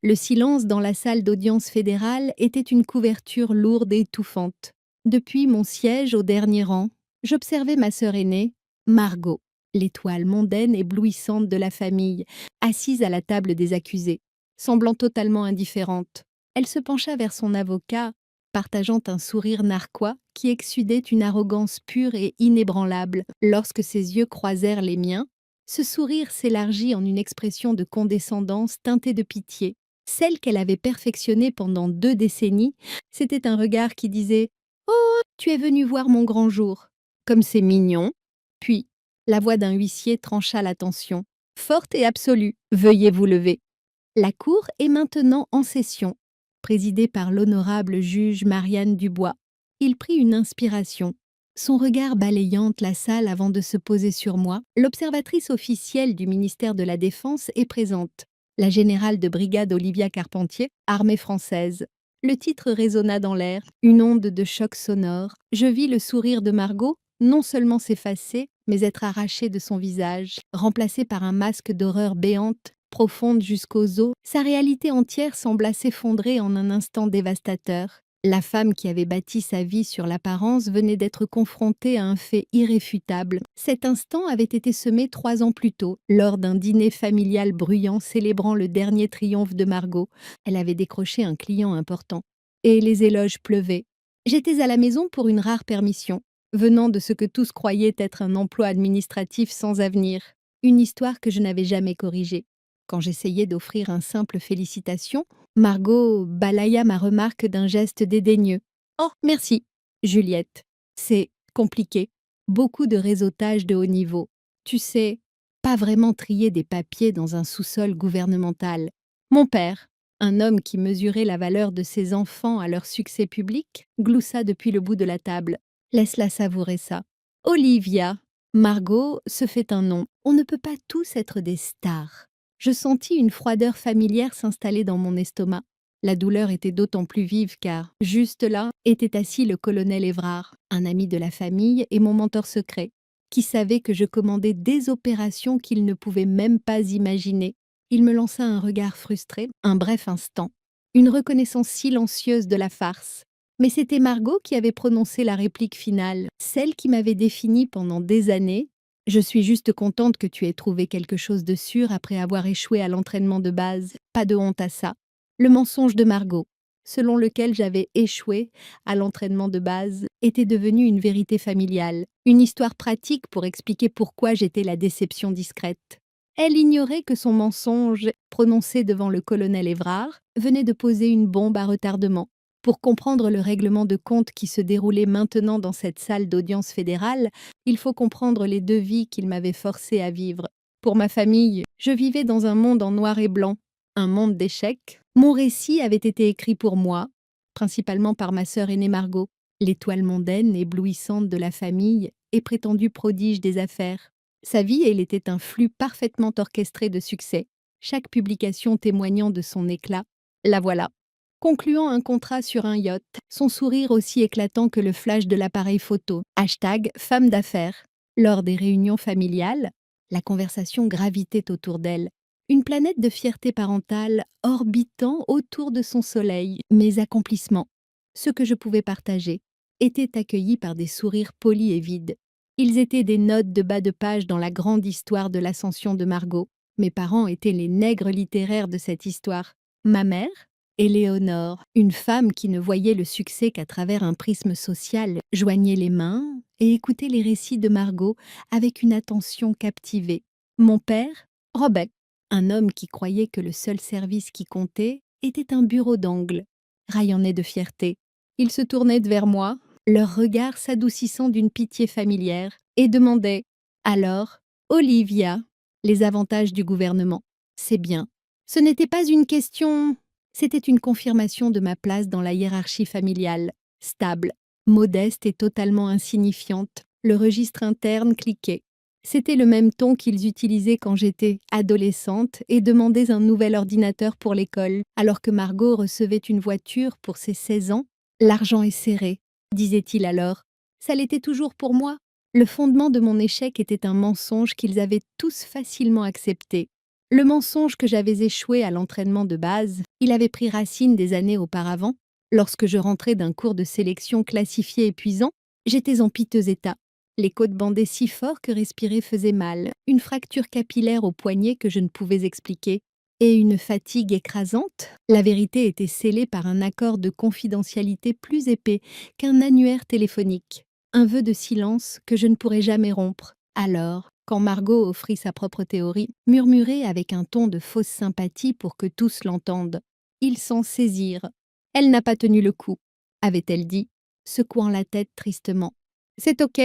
Le silence dans la salle d'audience fédérale était une couverture lourde et étouffante. Depuis mon siège au dernier rang, j'observais ma sœur aînée, Margot, l'étoile mondaine éblouissante de la famille, assise à la table des accusés, semblant totalement indifférente. Elle se pencha vers son avocat, partageant un sourire narquois qui exsudait une arrogance pure et inébranlable. Lorsque ses yeux croisèrent les miens, ce sourire s'élargit en une expression de condescendance teintée de pitié. Celle qu'elle avait perfectionnée pendant 2 décennies, c'était un regard qui disait « Oh, tu es venu voir mon grand jour !» Comme c'est mignon. Puis, la voix d'un huissier trancha la tension. Forte et absolue, veuillez vous lever. La cour est maintenant en session, présidée par l'honorable juge Marianne Dubois. Il prit une inspiration. Son regard balayante la salle avant de se poser sur moi. L'observatrice officielle du ministère de la Défense est présente. La générale de brigade Olivia Carpentier, armée française. Le titre résonna dans l'air, une onde de choc sonore. Je vis le sourire de Margot non seulement s'effacer, mais être arraché de son visage, remplacé par un masque d'horreur béante, profonde jusqu'aux os. Sa réalité entière sembla s'effondrer en un instant dévastateur. La femme qui avait bâti sa vie sur l'apparence venait d'être confrontée à un fait irréfutable. Cet instant avait été semé 3 ans plus tôt, lors d'un dîner familial bruyant célébrant le dernier triomphe de Margot. Elle avait décroché un client important. Et les éloges pleuvaient. J'étais à la maison pour une rare permission, venant de ce que tous croyaient être un emploi administratif sans avenir. Une histoire que je n'avais jamais corrigée. Quand j'essayais d'offrir un simple félicitation, Margot balaya ma remarque d'un geste dédaigneux. « Oh, merci, Juliette. C'est compliqué. Beaucoup de réseautage de haut niveau. Tu sais, pas vraiment trier des papiers dans un sous-sol gouvernemental. Mon père, un homme qui mesurait la valeur de ses enfants à leur succès public, gloussa depuis le bout de la table. Laisse-la savourer ça. Olivia. Margot se fait un nom. On ne peut pas tous être des stars. Je sentis une froideur familière s'installer dans mon estomac. La douleur était d'autant plus vive car, juste là, était assis le colonel Évrard, un ami de la famille et mon mentor secret, qui savait que je commandais des opérations qu'il ne pouvait même pas imaginer. Il me lança un regard frustré, un bref instant, une reconnaissance silencieuse de la farce. Mais c'était Margot qui avait prononcé la réplique finale, celle qui m'avait définie pendant des années. Je suis juste contente que tu aies trouvé quelque chose de sûr après avoir échoué à l'entraînement de base. Pas de honte à ça. Le mensonge de Margot, selon lequel j'avais échoué à l'entraînement de base, était devenu une vérité familiale, une histoire pratique pour expliquer pourquoi j'étais la déception discrète. Elle ignorait que son mensonge, prononcé devant le colonel Évrard, venait de poser une bombe à retardement. Pour comprendre le règlement de compte qui se déroulait maintenant dans cette salle d'audience fédérale, il faut comprendre les 2 vies qu'il m'avait forcé à vivre. Pour ma famille, je vivais dans un monde en noir et blanc, un monde d'échecs. Mon récit avait été écrit pour moi, principalement par ma sœur aînée Margot, l'étoile mondaine éblouissante de la famille et prétendue prodige des affaires. Sa vie, elle était un flux parfaitement orchestré de succès, chaque publication témoignant de son éclat. La voilà. Concluant un contrat sur un yacht, son sourire aussi éclatant que le flash de l'appareil photo. #femme d'affaires. Lors des réunions familiales, la conversation gravitait autour d'elle. Une planète de fierté parentale orbitant autour de son soleil. Mes accomplissements, ceux que je pouvais partager, étaient accueillis par des sourires polis et vides. Ils étaient des notes de bas de page dans la grande histoire de l'ascension de Margot. Mes parents étaient les nègres littéraires de cette histoire. Ma mère, Éléonore, une femme qui ne voyait le succès qu'à travers un prisme social, joignait les mains et écoutait les récits de Margot avec une attention captivée. Mon père, Robert, un homme qui croyait que le seul service qui comptait était un bureau d'angle, rayonnait de fierté. Ils se tournaient vers moi, leur regard s'adoucissant d'une pitié familière, et demandaient « Alors, Olivia, les avantages du gouvernement, c'est bien. » Ce n'était pas une question... C'était une confirmation de ma place dans la hiérarchie familiale, stable, modeste et totalement insignifiante. Le registre interne cliquait. C'était le même ton qu'ils utilisaient quand j'étais adolescente et demandais un nouvel ordinateur pour l'école, alors que Margot recevait une voiture pour ses 16 ans. L'argent est serré, disait-il alors. Ça l'était toujours pour moi. Le fondement de mon échec était un mensonge qu'ils avaient tous facilement accepté. Le mensonge que j'avais échoué à l'entraînement de base, il avait pris racine des années auparavant. Lorsque je rentrais d'un cours de sélection classifié épuisant, j'étais en piteux état. Les côtes bandaient si fort que respirer faisait mal, une fracture capillaire au poignet que je ne pouvais expliquer, et une fatigue écrasante. La vérité était scellée par un accord de confidentialité plus épais qu'un annuaire téléphonique, un vœu de silence que je ne pourrais jamais rompre. Alors, quand Margot offrit sa propre théorie, murmurée avec un ton de fausse sympathie pour que tous l'entendent, ils s'en saisirent. Elle n'a pas tenu le coup, avait-elle dit, secouant la tête tristement. C'est ok,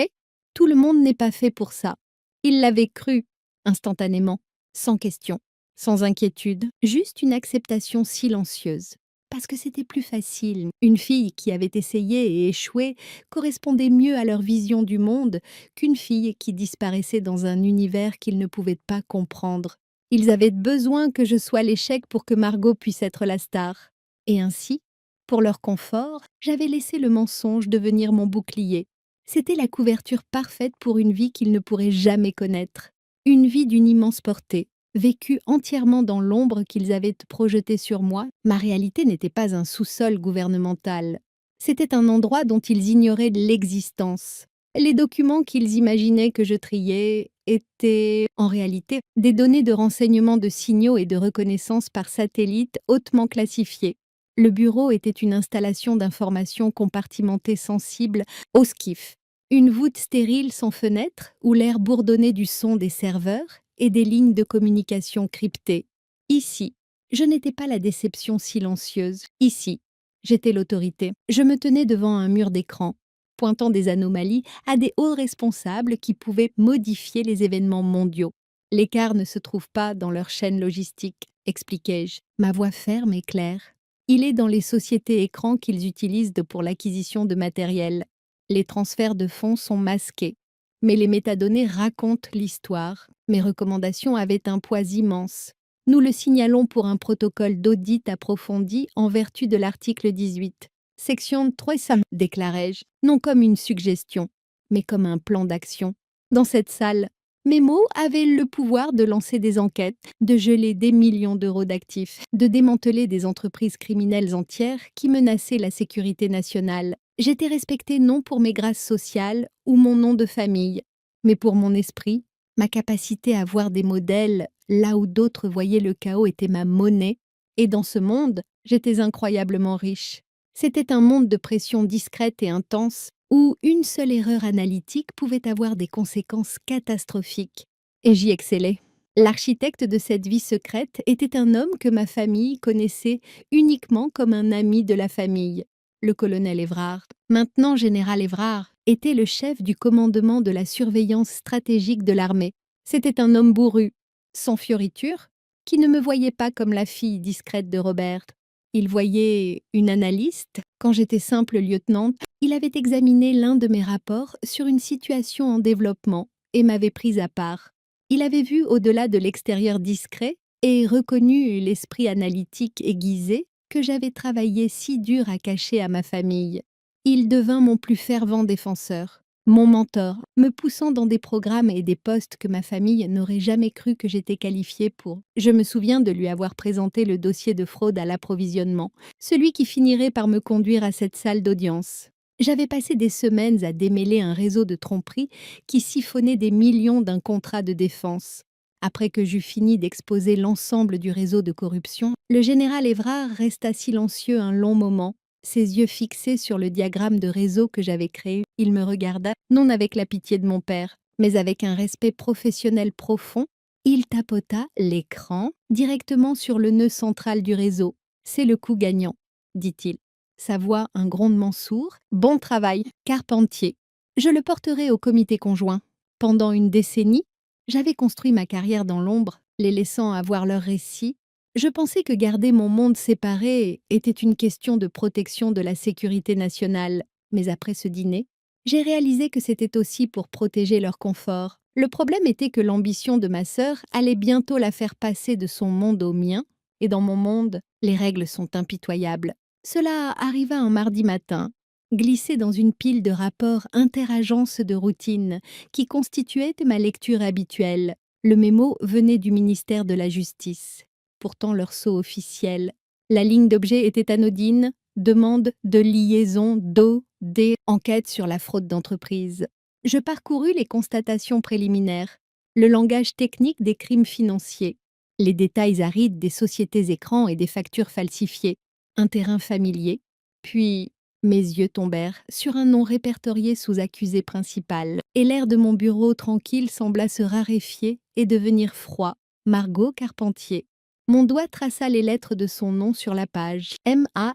tout le monde n'est pas fait pour ça. Il l'avait cru, instantanément, sans question, sans inquiétude, juste une acceptation silencieuse. Parce que c'était plus facile. Une fille qui avait essayé et échoué correspondait mieux à leur vision du monde qu'une fille qui disparaissait dans un univers qu'ils ne pouvaient pas comprendre. Ils avaient besoin que je sois l'échec pour que Margot puisse être la star. Et ainsi, pour leur confort, j'avais laissé le mensonge devenir mon bouclier. C'était la couverture parfaite pour une vie qu'ils ne pourraient jamais connaître. Une vie d'une immense portée, vécue entièrement dans l'ombre qu'ils avaient projetée sur moi. Ma réalité n'était pas un sous-sol gouvernemental. C'était un endroit dont ils ignoraient l'existence. Les documents qu'ils imaginaient que je triais étaient, en réalité, des données de renseignement de signaux et de reconnaissance par satellite hautement classifiées. Le bureau était une installation d'information compartimentée sensible au skiff. Une voûte stérile sans fenêtre où l'air bourdonnait du son des serveurs et des lignes de communication cryptées. Ici, je n'étais pas la déception silencieuse. Ici, j'étais l'autorité. Je me tenais devant un mur d'écran, pointant des anomalies à des hauts responsables qui pouvaient modifier les événements mondiaux. L'écart ne se trouve pas dans leur chaîne logistique, expliquai-je, ma voix ferme et claire. Il est dans les sociétés écrans qu'ils utilisent pour l'acquisition de matériel. Les transferts de fonds sont masqués, mais les métadonnées racontent l'histoire. Mes recommandations avaient un poids immense. Nous le signalons pour un protocole d'audit approfondi en vertu de l'article 18. Section 300, déclarai-je, non comme une suggestion, mais comme un plan d'action. Dans cette salle, mes mots avaient le pouvoir de lancer des enquêtes, de geler des millions d'euros d'actifs, de démanteler des entreprises criminelles entières qui menaçaient la sécurité nationale. J'étais respectée non pour mes grâces sociales ou mon nom de famille, mais pour mon esprit, ma capacité à voir des modèles là où d'autres voyaient le chaos était ma monnaie, et dans ce monde, j'étais incroyablement riche. C'était un monde de pression discrète et intense, où une seule erreur analytique pouvait avoir des conséquences catastrophiques. Et j'y excellais. L'architecte de cette vie secrète était un homme que ma famille connaissait uniquement comme un ami de la famille, le colonel Évrard. Maintenant général Évrard était le chef du commandement de la surveillance stratégique de l'armée. C'était un homme bourru, sans fioriture, qui ne me voyait pas comme la fille discrète de Robert. Il voyait une analyste. Quand j'étais simple lieutenante, il avait examiné l'un de mes rapports sur une situation en développement et m'avait prise à part. Il avait vu au-delà de l'extérieur discret et reconnu l'esprit analytique aiguisé que j'avais travaillé si dur à cacher à ma famille. Il devint mon plus fervent défenseur, mon mentor, me poussant dans des programmes et des postes que ma famille n'aurait jamais cru que j'étais qualifiée pour. Je me souviens de lui avoir présenté le dossier de fraude à l'approvisionnement, celui qui finirait par me conduire à cette salle d'audience. J'avais passé des semaines à démêler un réseau de tromperies qui siphonnait des millions d'un contrat de défense. Après que j'eus fini d'exposer l'ensemble du réseau de corruption, le général Évrard resta silencieux un long moment, ses yeux fixés sur le diagramme de réseau que j'avais créé. Il me regarda, non avec la pitié de mon père, mais avec un respect professionnel profond. Il tapota l'écran directement sur le nœud central du réseau. « C'est le coup gagnant », dit-il. Sa voix un grondement sourd. « Bon travail, Carpentier. Je le porterai au comité conjoint. » Pendant une décennie, j'avais construit ma carrière dans l'ombre, les laissant avoir leur récit. Je pensais que garder mon monde séparé était une question de protection de la sécurité nationale. Mais après ce dîner, j'ai réalisé que c'était aussi pour protéger leur confort. Le problème était que l'ambition de ma sœur allait bientôt la faire passer de son monde au mien, et dans mon monde, les règles sont impitoyables. Cela arriva un mardi matin, glissé dans une pile de rapports interagences de routine qui constituaient ma lecture habituelle. Le mémo venait du ministère de la Justice. Pourtant leur sceau officiel. La ligne d'objet était anodine, demande de liaison d'OD, enquête sur la fraude d'entreprise. Je parcourus les constatations préliminaires, le langage technique des crimes financiers, les détails arides des sociétés écrans et des factures falsifiées, un terrain familier, puis mes yeux tombèrent sur un nom répertorié sous accusé principal, et l'air de mon bureau tranquille sembla se raréfier et devenir froid. Margot Carpentier. Mon doigt traça les lettres de son nom sur la page. M-A-R-G-A-U-X.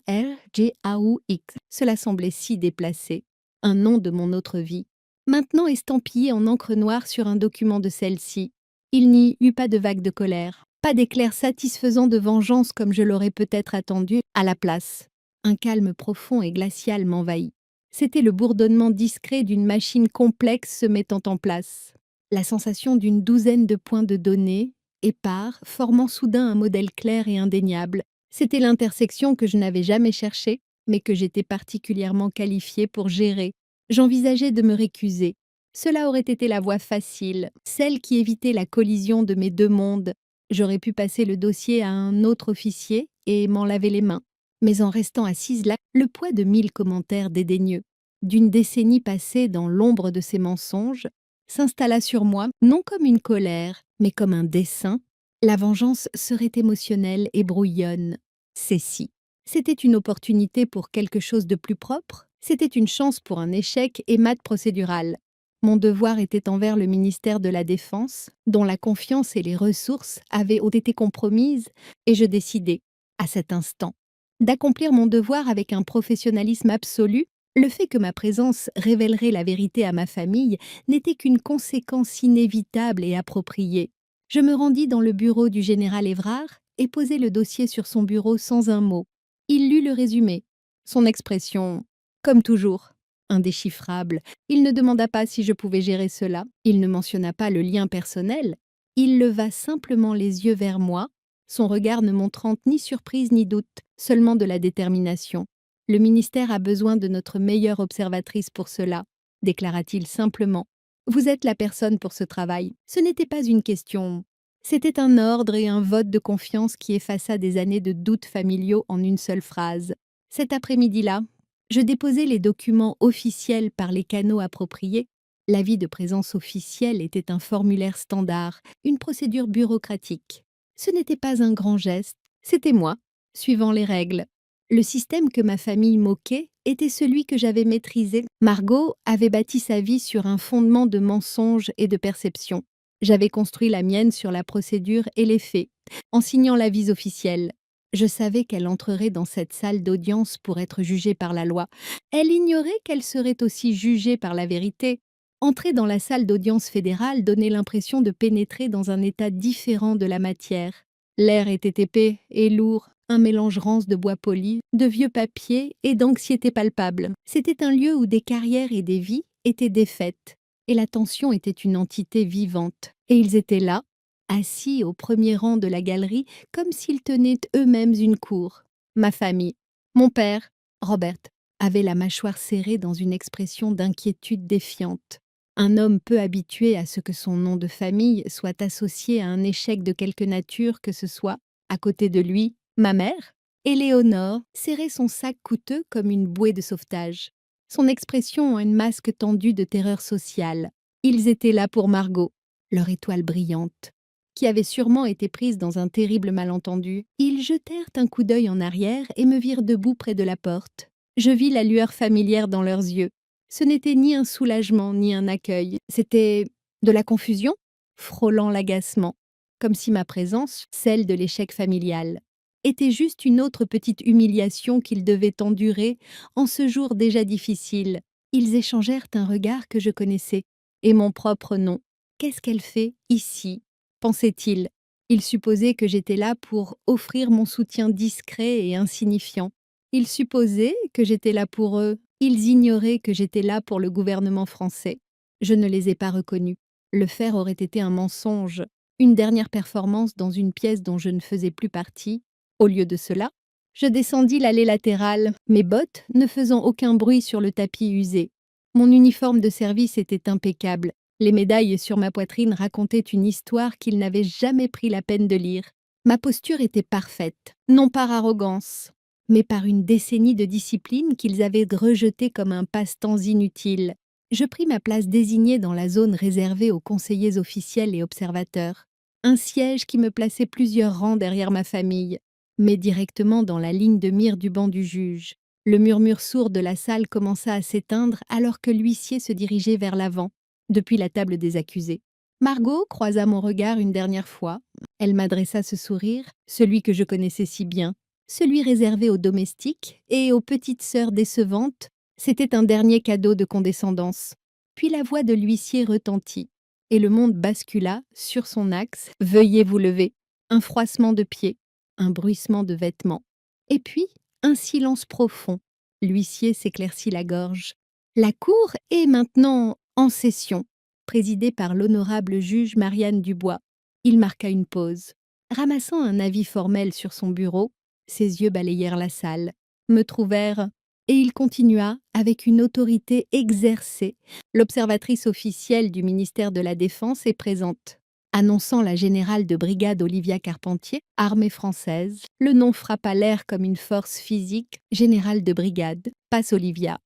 Cela semblait si déplacé. Un nom de mon autre vie. Maintenant estampillé en encre noire sur un document de celle-ci. Il n'y eut pas de vague de colère, pas d'éclair satisfaisant de vengeance comme je l'aurais peut-être attendu à la place. Un calme profond et glacial m'envahit. C'était le bourdonnement discret d'une machine complexe se mettant en place. La sensation d'une douzaine de points de données, épars, formant soudain un modèle clair et indéniable. C'était l'intersection que je n'avais jamais cherchée, mais que j'étais particulièrement qualifiée pour gérer. J'envisageais de me récuser. Cela aurait été la voie facile, celle qui évitait la collision de mes deux mondes. J'aurais pu passer le dossier à un autre officier et m'en laver les mains. Mais en restant assise là, le poids de 1000 commentaires dédaigneux, d'une décennie passée dans l'ombre de ces mensonges, s'installa sur moi, non comme une colère, mais comme un dessein. La vengeance serait émotionnelle et brouillonne. C'est si. C'était une opportunité pour quelque chose de plus propre, c'était une chance pour un échec et mat procédural. Mon devoir était envers le ministère de la Défense, dont la confiance et les ressources avaient été compromises, et je décidai, à cet instant, d'accomplir mon devoir avec un professionnalisme absolu. Le fait que ma présence révélerait la vérité à ma famille n'était qu'une conséquence inévitable et appropriée. Je me rendis dans le bureau du général Évrard et posai le dossier sur son bureau sans un mot. Il lut le résumé. Son expression, comme toujours, indéchiffrable. Il ne demanda pas si je pouvais gérer cela. Il ne mentionna pas le lien personnel. Il leva simplement les yeux vers moi, son regard ne montrant ni surprise ni doute, seulement de la détermination. Le ministère a besoin de notre meilleure observatrice pour cela, déclara-t-il simplement. Vous êtes la personne pour ce travail. Ce n'était pas une question. C'était un ordre et un vote de confiance qui effaça des années de doutes familiaux en une seule phrase. Cet après-midi-là, je déposai les documents officiels par les canaux appropriés. L'avis de présence officielle était un formulaire standard, une procédure bureaucratique. Ce n'était pas un grand geste, c'était moi, suivant les règles. Le système que ma famille moquait était celui que j'avais maîtrisé. Margot avait bâti sa vie sur un fondement de mensonges et de perceptions. J'avais construit la mienne sur la procédure et les faits, en signant l'avis officiel. Je savais qu'elle entrerait dans cette salle d'audience pour être jugée par la loi. Elle ignorait qu'elle serait aussi jugée par la vérité. Entrer dans la salle d'audience fédérale donnait l'impression de pénétrer dans un état différent de la matière. L'air était épais et lourd, un mélange rance de bois poli, de vieux papiers et d'anxiété palpable. C'était un lieu où des carrières et des vies étaient défaites, et la tension était une entité vivante. Et ils étaient là, assis au premier rang de la galerie, comme s'ils tenaient eux-mêmes une cour. Ma famille, mon père, Robert, avait la mâchoire serrée dans une expression d'inquiétude défiante. Un homme peu habitué à ce que son nom de famille soit associé à un échec de quelque nature que ce soit, à côté de lui, ma mère, Éléonore, serrait son sac coûteux comme une bouée de sauvetage. Son expression une masque tendu de terreur sociale. Ils étaient là pour Margot, leur étoile brillante, qui avait sûrement été prise dans un terrible malentendu. Ils jetèrent un coup d'œil en arrière et me virent debout près de la porte. Je vis la lueur familière dans leurs yeux. Ce n'était ni un soulagement ni un accueil, c'était de la confusion, frôlant l'agacement, comme si ma présence, celle de l'échec familial, était juste une autre petite humiliation qu'ils devaient endurer en ce jour déjà difficile. Ils échangèrent un regard que je connaissais, et mon propre nom. Qu'est-ce qu'elle fait ici, pensait-il. Ils supposaient que j'étais là pour offrir mon soutien discret et insignifiant. Ils supposaient que j'étais là pour eux. Ils ignoraient que j'étais là pour le gouvernement français. Je ne les ai pas reconnus. Le faire aurait été un mensonge, une dernière performance dans une pièce dont je ne faisais plus partie. Au lieu de cela, je descendis l'allée latérale, mes bottes ne faisant aucun bruit sur le tapis usé. Mon uniforme de service était impeccable, Les médailles sur ma poitrine racontaient une histoire qu'ils n'avaient jamais pris la peine de lire. Ma posture était parfaite, non par arrogance, mais par une décennie de discipline qu'ils avaient rejetée comme un passe-temps inutile. Je pris ma place désignée dans la zone réservée aux conseillers officiels et observateurs. Un siège qui me plaçait plusieurs rangs derrière ma famille, mais directement dans la ligne de mire du banc du juge. Le murmure sourd de la salle commença à s'éteindre alors que l'huissier se dirigeait vers l'avant, depuis la table des accusés. Margot croisa mon regard une dernière fois. Elle m'adressa ce sourire, celui que je connaissais si bien, celui réservé aux domestiques et aux petites sœurs décevantes. C'était un dernier cadeau de condescendance. Puis la voix de l'huissier retentit, et le monde bascula sur son axe. « Veuillez vous lever !» Un froissement de pieds, un bruissement de vêtements. Et puis, un silence profond. L'huissier s'éclaircit la gorge. La cour est maintenant en session, présidée par l'honorable juge Marianne Dubois. Il marqua une pause. Ramassant un avis formel sur son bureau, ses yeux balayèrent la salle, me trouvèrent, et il continua avec une autorité exercée. L'observatrice officielle du ministère de la Défense est présente. Annonçant la générale de brigade Olivia Carpentier, armée française, le nom frappa l'air comme une force physique. Générale de brigade, passe Olivia,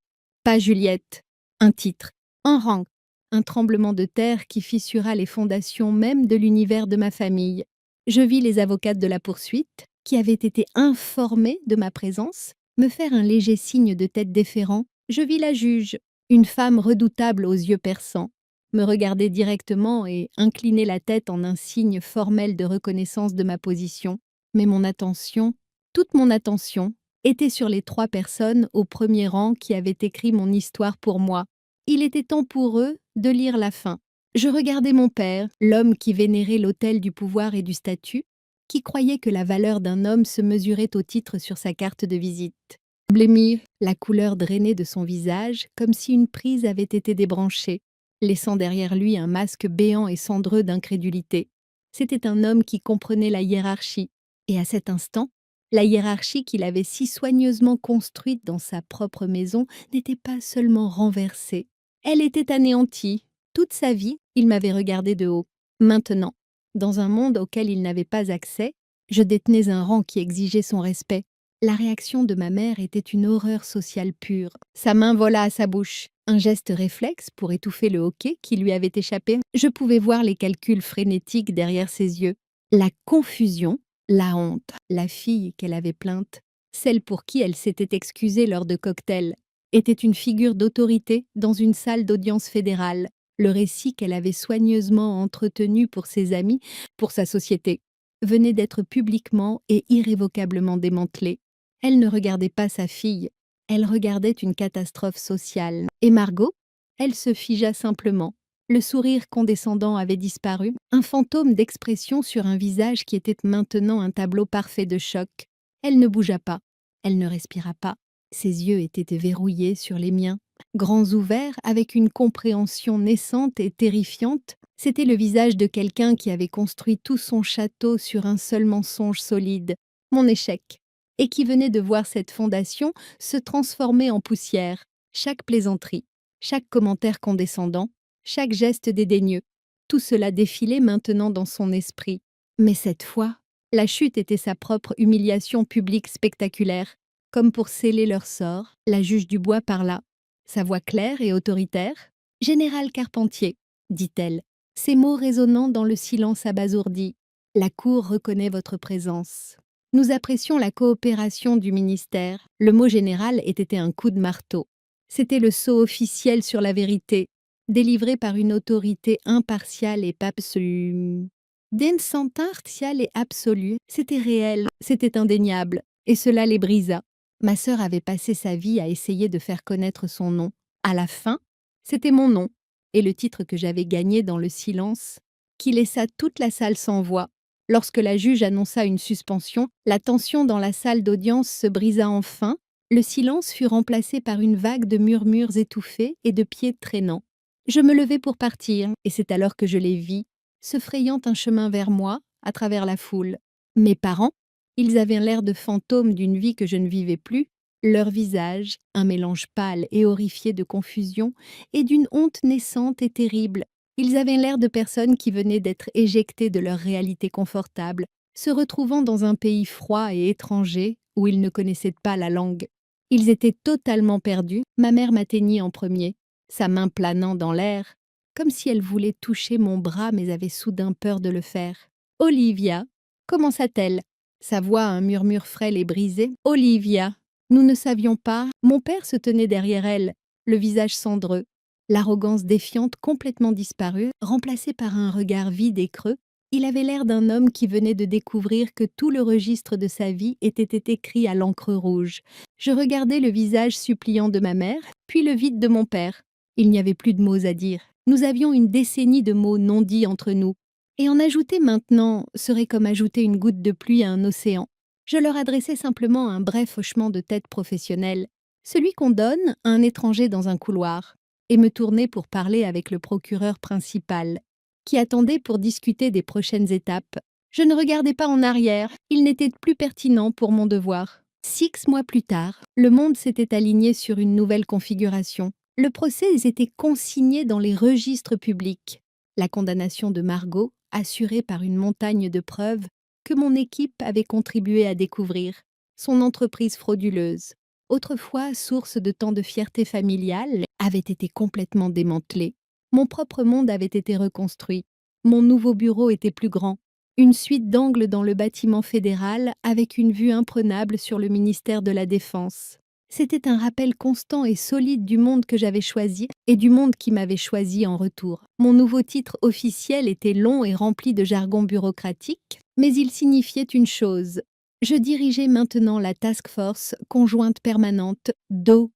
pas Juliette. Un titre, un rang, un tremblement de terre qui fissura les fondations même de l'univers de ma famille. Je vis les avocates de la poursuite, qui avaient été informées de ma présence, me faire un léger signe de tête déférent. Je vis la juge, une femme redoutable aux yeux perçants, me regarder directement et incliner la tête en un signe formel de reconnaissance de ma position. Mais mon attention, toute mon attention, était sur les 3 personnes au premier rang qui avaient écrit mon histoire pour moi. Il était temps pour eux de lire la fin. Je regardais mon père, l'homme qui vénérait l'autel du pouvoir et du statut, qui croyait que la valeur d'un homme se mesurait au titre sur sa carte de visite. Blêmir, la couleur drainée de son visage, comme si une prise avait été débranchée, laissant derrière lui un masque béant et cendreux d'incrédulité. C'était un homme qui comprenait la hiérarchie, et à cet instant, la hiérarchie qu'il avait si soigneusement construite dans sa propre maison n'était pas seulement renversée, elle était anéantie. Toute sa vie, il m'avait regardé de haut. Maintenant, dans un monde auquel il n'avait pas accès, je détenais un rang qui exigeait son respect. La réaction de ma mère était une horreur sociale pure. Sa main vola à sa bouche. Un geste réflexe pour étouffer le hoquet qui lui avait échappé. Je pouvais voir les calculs frénétiques derrière ses yeux. La confusion, la honte, la fille qu'elle avait plainte, celle pour qui elle s'était excusée lors de cocktails, était une figure d'autorité dans une salle d'audience fédérale. Le récit qu'elle avait soigneusement entretenu pour ses amis, pour sa société, venait d'être publiquement et irrévocablement démantelé. Elle ne regardait pas sa fille, elle regardait une catastrophe sociale. Et Margot, elle se figea simplement. Le sourire condescendant avait disparu, un fantôme d'expression sur un visage qui était maintenant un tableau parfait de choc. Elle ne bougea pas, elle ne respira pas. Ses yeux étaient verrouillés sur les miens, grands ouverts avec une compréhension naissante et terrifiante. C'était le visage de quelqu'un qui avait construit tout son château sur un seul mensonge solide, mon échec, et qui venait de voir cette fondation se transformer en poussière. Chaque plaisanterie, chaque commentaire condescendant, chaque geste dédaigneux, tout cela défilait maintenant dans son esprit. Mais cette fois, la chute était sa propre humiliation publique spectaculaire. Comme pour sceller leur sort, la juge Dubois parla. Sa voix claire et autoritaire. « Général Carpentier », dit-elle, ces mots résonnant dans le silence abasourdi. « La Cour reconnaît votre présence. Nous apprécions la coopération du ministère. » Le mot général était un coup de marteau. C'était le sceau officiel sur la vérité, délivré par une autorité impartiale et absolue. Impartiale et absolue, c'était réel, c'était indéniable, et cela les brisa. Ma sœur avait passé sa vie à essayer de faire connaître son nom. À la fin, c'était mon nom, et le titre que j'avais gagné dans le silence, qui laissa toute la salle sans voix. Lorsque la juge annonça une suspension, la tension dans la salle d'audience se brisa enfin, le silence fut remplacé par une vague de murmures étouffés et de pieds traînants. Je me levai pour partir, et c'est alors que je les vis, se frayant un chemin vers moi, à travers la foule. Mes parents, ils avaient l'air de fantômes d'une vie que je ne vivais plus, leur visage, un mélange pâle et horrifié de confusion et d'une honte naissante et terrible, Ils avaient l'air de personnes qui venaient d'être éjectées de leur réalité confortable, se retrouvant dans un pays froid et étranger où ils ne connaissaient pas la langue. Ils étaient totalement perdus. Ma mère m'atteignit en premier, sa main planant dans l'air, comme si elle voulait toucher mon bras mais avait soudain peur de le faire. « Olivia » commença-t-elle. Sa voix à un murmure frêle et brisé. « Olivia !» Nous ne savions pas. Mon père se tenait derrière elle, le visage cendreux, l'arrogance défiante complètement disparue, remplacée par un regard vide et creux. Il avait l'air d'un homme qui venait de découvrir que tout le registre de sa vie était écrit à l'encre rouge. Je regardais le visage suppliant de ma mère, puis le vide de mon père. Il n'y avait plus de mots à dire. Nous avions une décennie de mots non dits entre nous. Et en ajouter maintenant serait comme ajouter une goutte de pluie à un océan. Je leur adressais simplement un bref hochement de tête professionnel, celui qu'on donne à un étranger dans un couloir, et me tournais pour parler avec le procureur principal, qui attendait pour discuter des prochaines étapes. Je ne regardais pas en arrière, il n'était plus pertinent pour mon devoir. 6 mois plus tard, le monde s'était aligné sur une nouvelle configuration. Le procès était consigné dans les registres publics. La condamnation de Margot, assurée par une montagne de preuves que mon équipe avait contribué à découvrir, son entreprise frauduleuse, autrefois source de tant de fierté familiale, avait été complètement démantelée. Mon propre monde avait été reconstruit. Mon nouveau bureau était plus grand. Une suite d'angles dans le bâtiment fédéral avec une vue imprenable sur le ministère de la Défense. C'était un rappel constant et solide du monde que j'avais choisi et du monde qui m'avait choisi en retour. Mon nouveau titre officiel était long et rempli de jargon bureaucratique, mais il signifiait une chose. Je dirigeais maintenant la task force conjointe permanente d'O.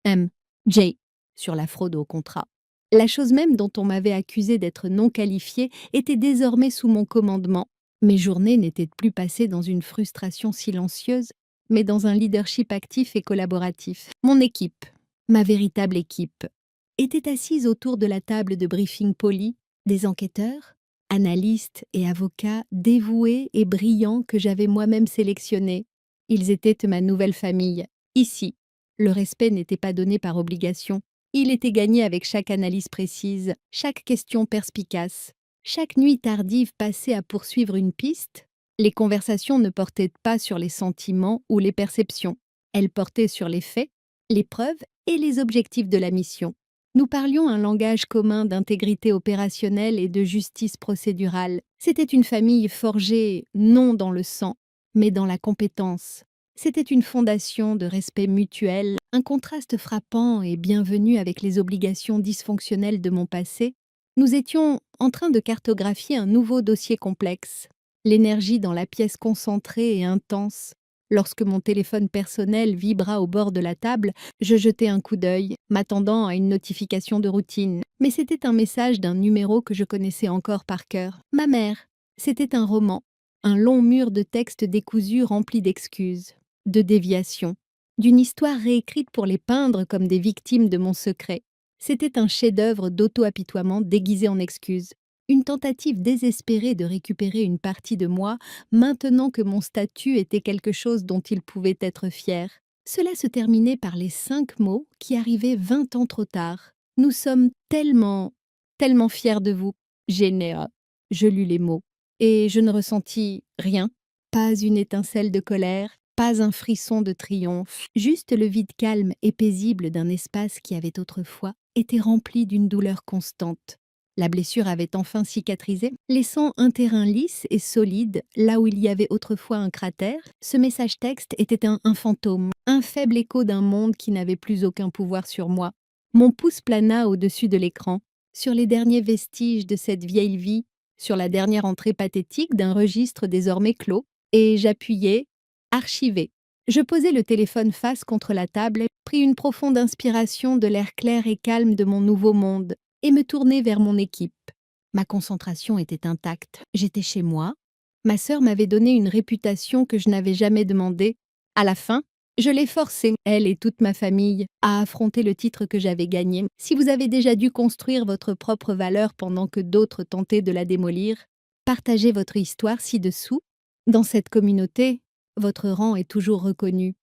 M. J. sur la fraude au contrat. La chose même dont on m'avait accusé d'être non qualifiée était désormais sous mon commandement. Mes journées n'étaient plus passées dans une frustration silencieuse, mais dans un leadership actif et collaboratif. Mon équipe, ma véritable équipe, était assise autour de la table de briefing poli, des enquêteurs, analystes et avocats dévoués et brillants que j'avais moi-même sélectionnés. Ils étaient ma nouvelle famille, ici. Le respect n'était pas donné par obligation. Il était gagné avec chaque analyse précise, chaque question perspicace. Chaque nuit tardive passée à poursuivre une piste, les conversations ne portaient pas sur les sentiments ou les perceptions. Elles portaient sur les faits, les preuves et les objectifs de la mission. Nous parlions un langage commun d'intégrité opérationnelle et de justice procédurale. C'était une famille forgée non dans le sang, mais dans la compétence. C'était une fondation de respect mutuel, un contraste frappant et bienvenu avec les obligations dysfonctionnelles de mon passé. Nous étions en train de cartographier un nouveau dossier complexe. L'énergie dans la pièce concentrée et intense. Lorsque mon téléphone personnel vibra au bord de la table, je jetai un coup d'œil, m'attendant à une notification de routine. Mais c'était un message d'un numéro que je connaissais encore par cœur. Ma mère. C'était un roman, un long mur de textes décousus rempli d'excuses, de déviations, d'une histoire réécrite pour les peindre comme des victimes de mon secret. C'était un chef-d'œuvre d'auto-apitoiement déguisé en excuses. Une tentative désespérée de récupérer une partie de moi, maintenant que mon statut était quelque chose dont il pouvait être fier. Cela se terminait par les 5 mots qui arrivaient 20 ans trop tard. « Nous sommes tellement fiers de vous, Généa. » Je lus les mots, et je ne ressentis rien. Pas une étincelle de colère, pas un frisson de triomphe, juste le vide calme et paisible d'un espace qui avait autrefois été rempli d'une douleur constante. La blessure avait enfin cicatrisé, laissant un terrain lisse et solide là où il y avait autrefois un cratère. Ce message texte était un fantôme, un faible écho d'un monde qui n'avait plus aucun pouvoir sur moi. Mon pouce plana au-dessus de l'écran, sur les derniers vestiges de cette vieille vie, sur la dernière entrée pathétique d'un registre désormais clos, et j'appuyai « Archiver ». Je posai le téléphone face contre la table et pris une profonde inspiration de l'air clair et calme de mon nouveau monde et me tournai vers mon équipe. Ma concentration était intacte. J'étais chez moi. Ma sœur m'avait donné une réputation que je n'avais jamais demandée. À la fin, je l'ai forcée, elle et toute ma famille, à affronter le titre que j'avais gagné. Si vous avez déjà dû construire votre propre valeur pendant que d'autres tentaient de la démolir, partagez votre histoire ci-dessous. Dans cette communauté, votre rang est toujours reconnu.